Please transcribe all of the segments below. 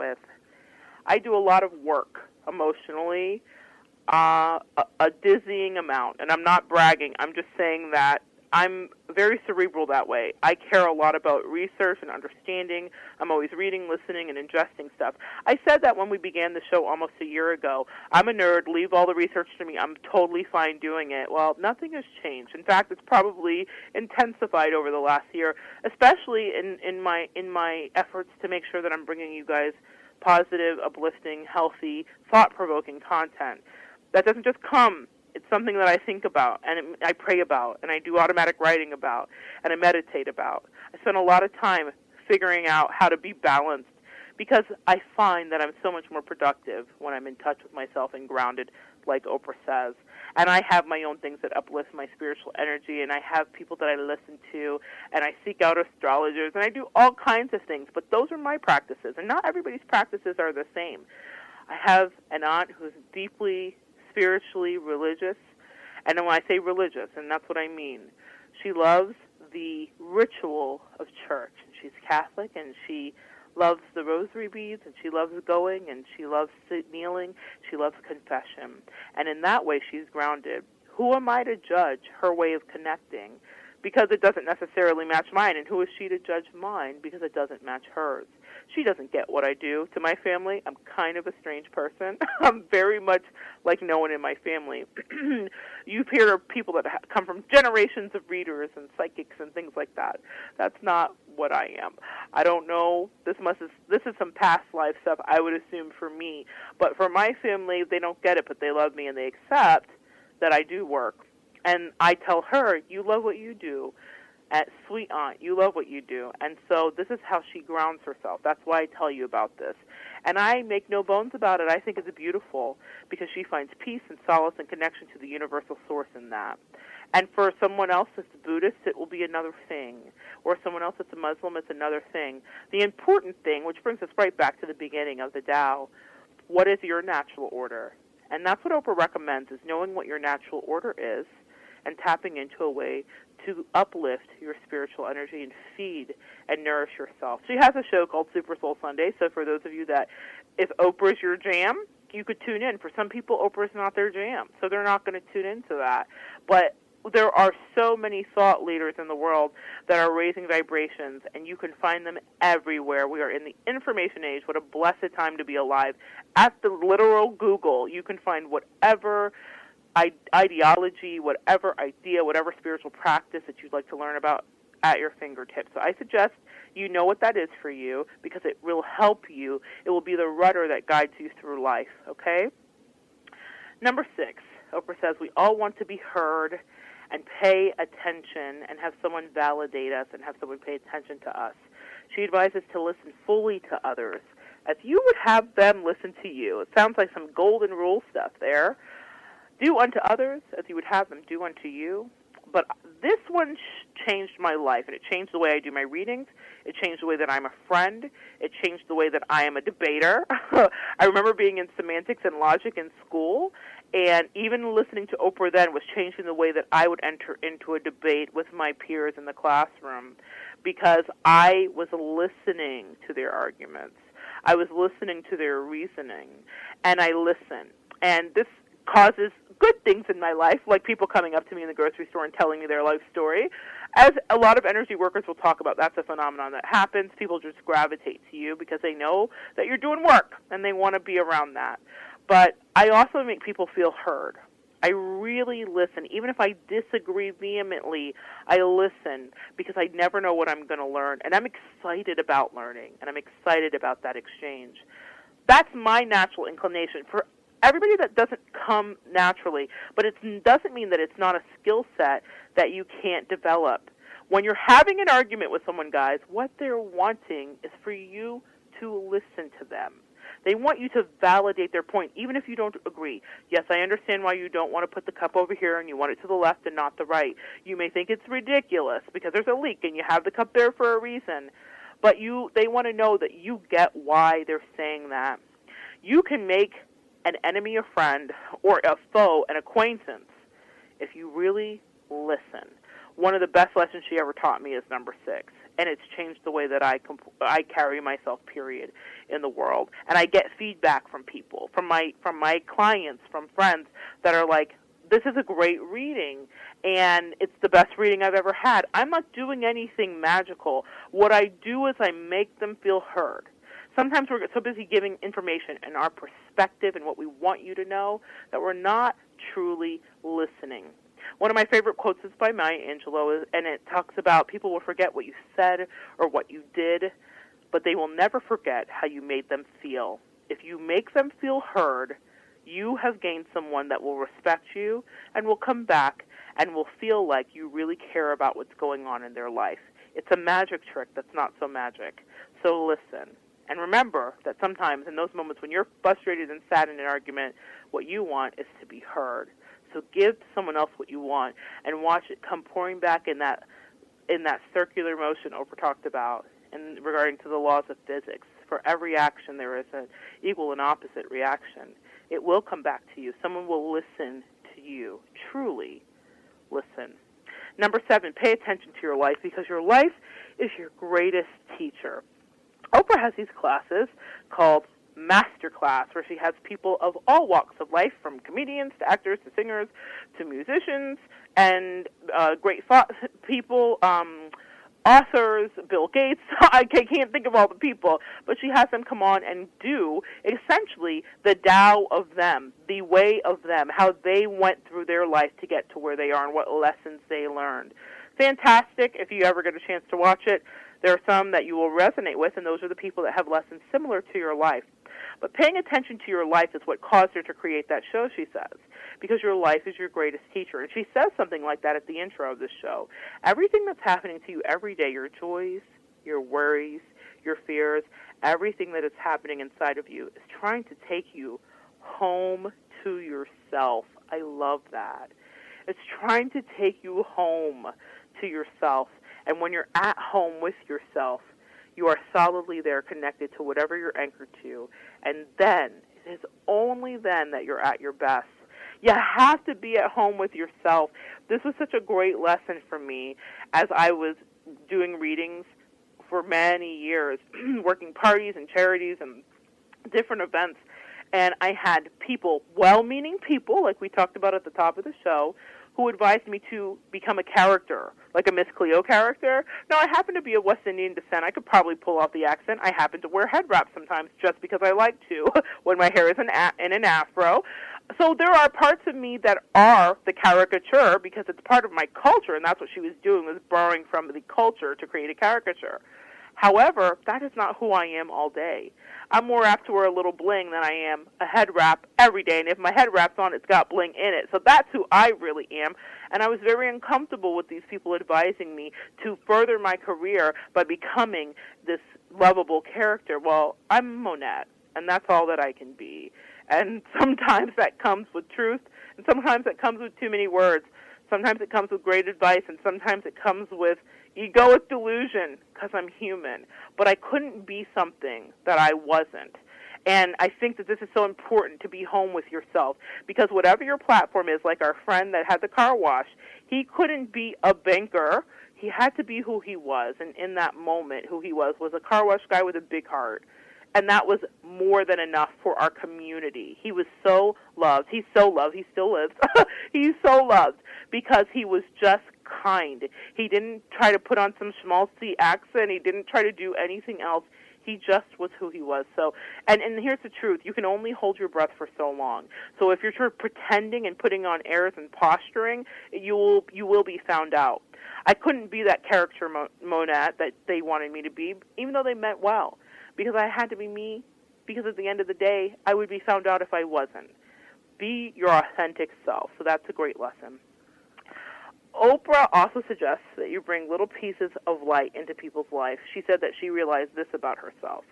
with. I do a lot of work emotionally, a dizzying amount, and I'm not bragging. I'm just saying that I'm very cerebral that way. I care a lot about research and understanding. I'm always reading, listening, and ingesting stuff. I said that when we began the show almost a year ago. I'm a nerd. Leave all the research to me. I'm totally fine doing it. Well, nothing has changed. In fact, it's probably intensified over the last year, especially in my efforts to make sure that I'm bringing you guys positive, uplifting, healthy, thought-provoking content. That doesn't just come. It's something that I think about, and I pray about, and I do automatic writing about, and I meditate about. I spend a lot of time figuring out how to be balanced, because I find that I'm so much more productive when I'm in touch with myself and grounded, like Oprah says. And I have my own things that uplift my spiritual energy, and I have people that I listen to, and I seek out astrologers, and I do all kinds of things. But those are my practices, and not everybody's practices are the same. I have an aunt who's deeply spiritually religious, and when I say religious, and that's what I mean, she loves the ritual of church. She's Catholic, and she loves the rosary beads, and she loves going, and she loves kneeling, she loves confession, and in that way she's grounded. Who am I to judge her way of connecting? Because it doesn't necessarily match mine, and who is she to judge mine because it doesn't match hers? She doesn't get what I do to my family. I'm kind of a strange person. I'm very much like no one in my family. You hear of people that come from generations of readers and psychics and things like that. That's not what I am. I don't know. This is some past life stuff, I would assume, for me. But for my family, they don't get it, but they love me and they accept that I do work. And I tell her, you love what you do. Sweet aunt, you love what you do. And so this is how she grounds herself. That's why I tell you about this. And I make no bones about it. I think it's beautiful because she finds peace and solace and connection to the universal source in that. And for someone else that's Buddhist, it will be another thing. Or someone else that's a Muslim, it's another thing. The important thing, which brings us right back to the beginning of the Tao, what is your natural order? And that's what Oprah recommends, is knowing what your natural order is and tapping into a way to uplift your spiritual energy and feed and nourish yourself. She has a show called Super Soul Sunday, so for those of you that, if Oprah's your jam, you could tune in. For some people, Oprah's not their jam, so they're not going to tune into that. But there are so many thought leaders in the world that are raising vibrations, and you can find them everywhere. We are in the information age. What a blessed time to be alive. At the literal Google, you can find whatever ideology, whatever idea, whatever spiritual practice that you'd like to learn about at your fingertips. So I suggest you know what that is for you, because it will help you. It will be the rudder that guides you through life, okay? Number 6, Oprah says we all want to be heard and pay attention and have someone validate us and have someone pay attention to us. She advises to listen fully to others as you would have them listen to you. It sounds like some golden rule stuff there. Do unto others as you would have them do unto you. But this one changed my life, and it changed the way I do my readings. It changed the way that I'm a friend. It changed the way that I am a debater. I remember being in semantics and logic in school, and even listening to Oprah then was changing the way that I would enter into a debate with my peers in the classroom, because I was listening to their arguments. I was listening to their reasoning, and I listen. And this causes good things in my life, like people coming up to me in the grocery store and telling me their life story. As a lot of energy workers will talk about, that's a phenomenon that happens. People just gravitate to you because they know that you're doing work, and they want to be around that. But I also make people feel heard. I really listen. Even if I disagree vehemently, I listen, because I never know what I'm going to learn. And I'm excited about learning, and I'm excited about that exchange. That's my natural inclination. For everybody, that doesn't come naturally, but it doesn't mean that it's not a skill set that you can't develop. When you're having an argument with someone, guys, what they're wanting is for you to listen to them. They want you to validate their point, even if you don't agree. Yes, I understand why you don't want to put the cup over here and you want it to the left and not the right. You may think it's ridiculous because there's a leak and you have the cup there for a reason. But they want to know that you get why they're saying that. You can make an enemy a friend, or a foe an acquaintance, if you really listen. One of the best lessons she ever taught me is number 6. and it's changed the way that I carry myself, period, in the world. And I get feedback from people, from my clients, from friends that are like, this is a great reading, and it's the best reading I've ever had. I'm not doing anything magical. What I do is I make them feel heard. Sometimes we're so busy giving information and our perspective and what we want you to know that we're not truly listening. One of my favorite quotes is by Maya Angelou, and it talks about people will forget what you said or what you did, but they will never forget how you made them feel. If you make them feel heard, you have gained someone that will respect you and will come back and will feel like you really care about what's going on in their life. It's a magic trick that's not so magic. So listen. And remember that sometimes in those moments when you're frustrated and sad in an argument, what you want is to be heard. So give someone else what you want and watch it come pouring back in that circular motion Oprah talked about in regarding to the laws of physics. For every action there is an equal and opposite reaction. It will come back to you. Someone will listen to you. Truly listen. Number 7, pay attention to your life because your life is your greatest teacher. Oprah has these classes called Master Class, where she has people of all walks of life, from comedians to actors to singers to musicians and great people, authors, Bill Gates. I can't think of all the people, but she has them come on and do essentially the Dao of them, the way of them, how they went through their life to get to where they are and what lessons they learned. Fantastic if you ever get a chance to watch it. There are some that you will resonate with, and those are the people that have lessons similar to your life. But paying attention to your life is what caused her to create that show, she says, because your life is your greatest teacher. And she says something like that at the intro of this show. Everything that's happening to you every day, your joys, your worries, your fears, everything that is happening inside of you is trying to take you home to yourself. I love that. It's trying to take you home to yourself. And when you're at home with yourself, you are solidly there connected to whatever you're anchored to. And then, it is only then that you're at your best. You have to be at home with yourself. This was such a great lesson for me as I was doing readings for many years, working parties and charities and different events. And I had people, well-meaning people, like we talked about at the top of the show, who advised me to become a character, like a Miss Cleo character. Now, I happen to be of West Indian descent. I could probably pull off the accent. I happen to wear head wraps sometimes just because I like to when my hair is in an afro. So there are parts of me that are the caricature because it's part of my culture, and that's what she was doing, was borrowing from the culture to create a caricature. However, that is not who I am all day. I'm more apt to wear a little bling than I am a head wrap every day, and if my head wrap's on, it's got bling in it. So that's who I really am, and I was very uncomfortable with these people advising me to further my career by becoming this lovable character. Well, I'm Monette, and that's all that I can be. And sometimes that comes with truth, and sometimes it comes with too many words. Sometimes it comes with great advice, and sometimes it comes with egoic delusion because I'm human. But I couldn't be something that I wasn't. And I think that this is so important to be home with yourself because whatever your platform is, like our friend that had the car wash, he couldn't be a banker. He had to be who he was. And in that moment, who he was a car wash guy with a big heart. And that was more than enough for our community. He was so loved. He's so loved. He still lives. He's so loved because he was just kind. He didn't try to put on some schmaltzy accent. He didn't try to do anything else. He just was who he was. So, and here's the truth. You can only hold your breath for so long. So if you're sort of pretending and putting on airs and posturing, you will be found out. I couldn't be that character Monette that they wanted me to be, even though they meant well. Because I had to be me, because at the end of the day, I would be found out if I wasn't. Be your authentic self. So that's a great lesson. Oprah also suggests that you bring little pieces of light into people's life. She said that she realized this about herself.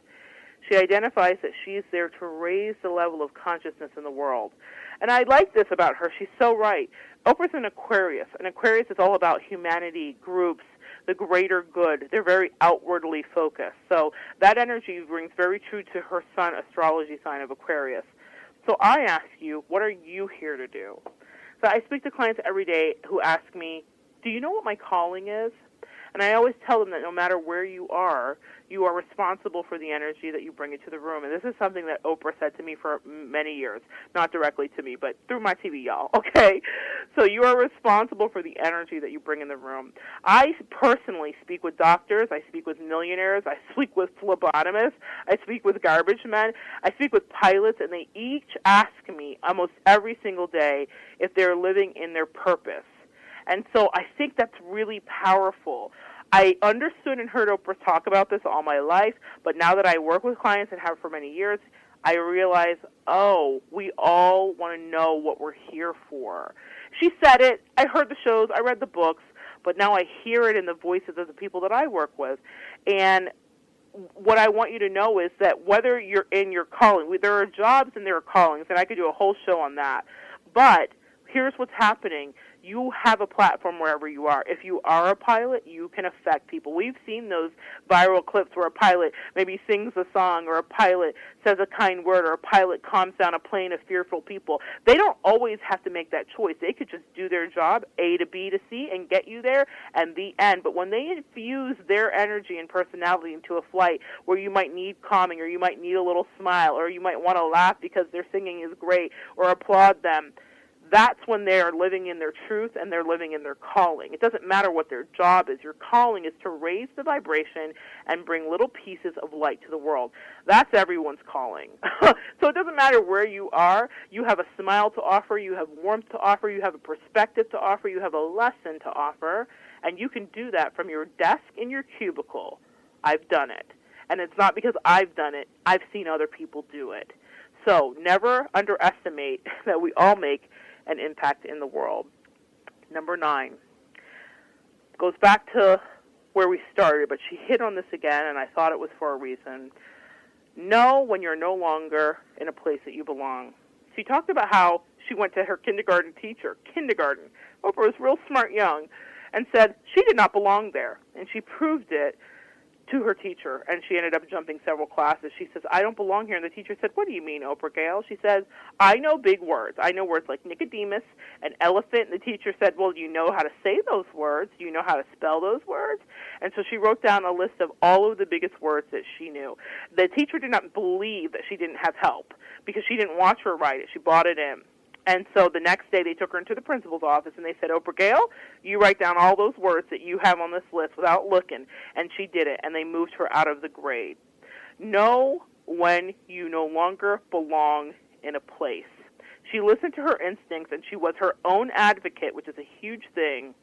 She identifies that she's there to raise the level of consciousness in the world. And I like this about her. She's so right. Oprah's an Aquarius. An Aquarius is all about humanity, groups, the greater good. They're very outwardly focused. So that energy rings very true to her sun astrology sign of Aquarius. So I ask you, what are you here to do? So I speak to clients every day who ask me, do you know what my calling is? And I always tell them that no matter where you are responsible for the energy that you bring into the room. And this is something that Oprah said to me for many years, not directly to me, but through my TV, y'all, okay? So you are responsible for the energy that you bring in the room. I personally speak with doctors, I speak with millionaires, I speak with phlebotomists, I speak with garbage men, I speak with pilots, and they each ask me almost every single day if they're living in their purpose. And so I think that's really powerful. I understood and heard Oprah talk about this all my life, but now that I work with clients and have for many years, I realize, we all want to know what we're here for. She said it, I heard the shows, I read the books, but now I hear it in the voices of the people that I work with. And what I want you to know is that whether you're in your calling, there are jobs and there are callings, and I could do a whole show on that, but here's what's happening. You have a platform wherever you are. If you are a pilot, you can affect people. We've seen those viral clips where a pilot maybe sings a song, or a pilot says a kind word, or a pilot calms down a plane of fearful people. They don't always have to make that choice. They could just do their job, A to B to C, and get you there, and the end. But when they infuse their energy and personality into a flight where you might need calming, or you might need a little smile, or you might want to laugh because their singing is great, or applaud them, that's when they're living in their truth and they're living in their calling. It doesn't matter what their job is. Your calling is to raise the vibration and bring little pieces of light to the world. That's everyone's calling. So it doesn't matter where you are. You have a smile to offer. You have warmth to offer. You have a perspective to offer. You have a lesson to offer. And you can do that from your desk in your cubicle. I've done it. And it's not because I've done it. I've seen other people do it. So never underestimate that we all make an impact in the world. Number 9 goes back to where we started, but she hit on this again, and I thought it was for a reason. Know when you're no longer in a place that you belong. She talked about how she went to her kindergarten teacher, Oprah was real smart young, and said she did not belong there, and she proved it to her teacher, and she ended up jumping several classes. She says, I don't belong here. And the teacher said, what do you mean, Oprah Gail? She says, I know big words. I know words like Nicodemus and elephant. And the teacher said, well, do you know how to say those words? Do you know how to spell those words? And so she wrote down a list of all of the biggest words that she knew. The teacher did not believe that she didn't have help because she didn't watch her write it. She bought it in. And so the next day they took her into the principal's office and they said, Oprah Gail, you write down all those words that you have on this list without looking. And she did it, and they moved her out of the grade. Know when you no longer belong in a place. She listened to her instincts, and she was her own advocate, which is a huge thing.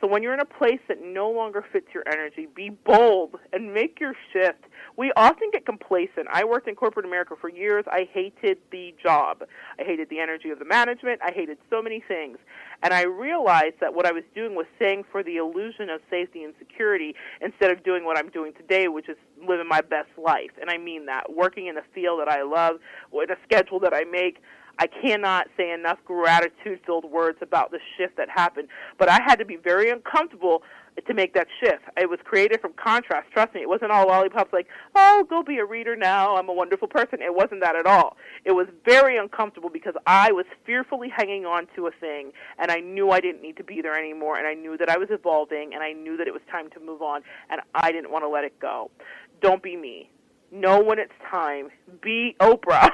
So when you're in a place that no longer fits your energy, be bold and make your shift. We often get complacent. I worked in corporate America for years. I hated the job. I hated the energy of the management. I hated so many things. And I realized that what I was doing was staying for the illusion of safety and security instead of doing what I'm doing today, which is living my best life. And I mean that. Working in a field that I love, with a schedule that I make. I cannot say enough gratitude-filled words about the shift that happened. But I had to be very uncomfortable to make that shift. It was created from contrast. Trust me, it wasn't all lollipops like, oh, go be a reader now, I'm a wonderful person. It wasn't that at all. It was very uncomfortable because I was fearfully hanging on to a thing, and I knew I didn't need to be there anymore, and I knew that I was evolving, and I knew that it was time to move on, and I didn't want to let it go. Don't be me. Know when it's time. Be Oprah.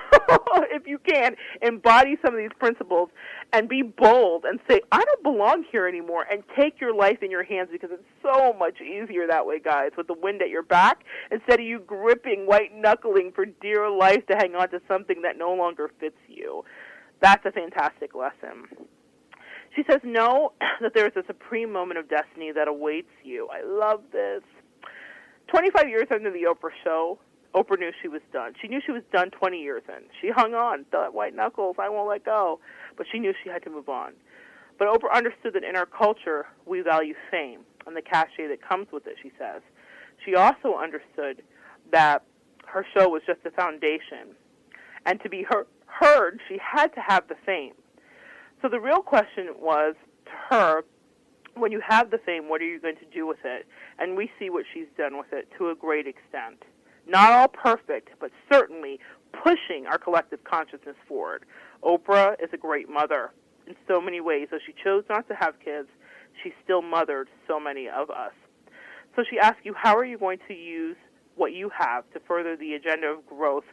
If you can, embody some of these principles and be bold and say, I don't belong here anymore, and take your life in your hands, because it's so much easier that way, guys, with the wind at your back, instead of you gripping, white-knuckling for dear life to hang on to something that no longer fits you. That's a fantastic lesson. She says, know that there is a supreme moment of destiny that awaits you. I love this. 25 years into the Oprah show, Oprah knew she was done. She knew she was done 20 years in. She hung on, thought, white knuckles, I won't let go. But she knew she had to move on. But Oprah understood that in our culture, we value fame and the cachet that comes with it, she says. She also understood that her show was just a foundation. And to be heard, she had to have the fame. So the real question was, to her, when you have the fame, what are you going to do with it? And we see what she's done with it to a great extent. Not all perfect, but certainly pushing our collective consciousness forward. Oprah is a great mother in so many ways. Though she chose not to have kids, she still mothered so many of us. So she asks you, how are you going to use what you have to further the agenda of growth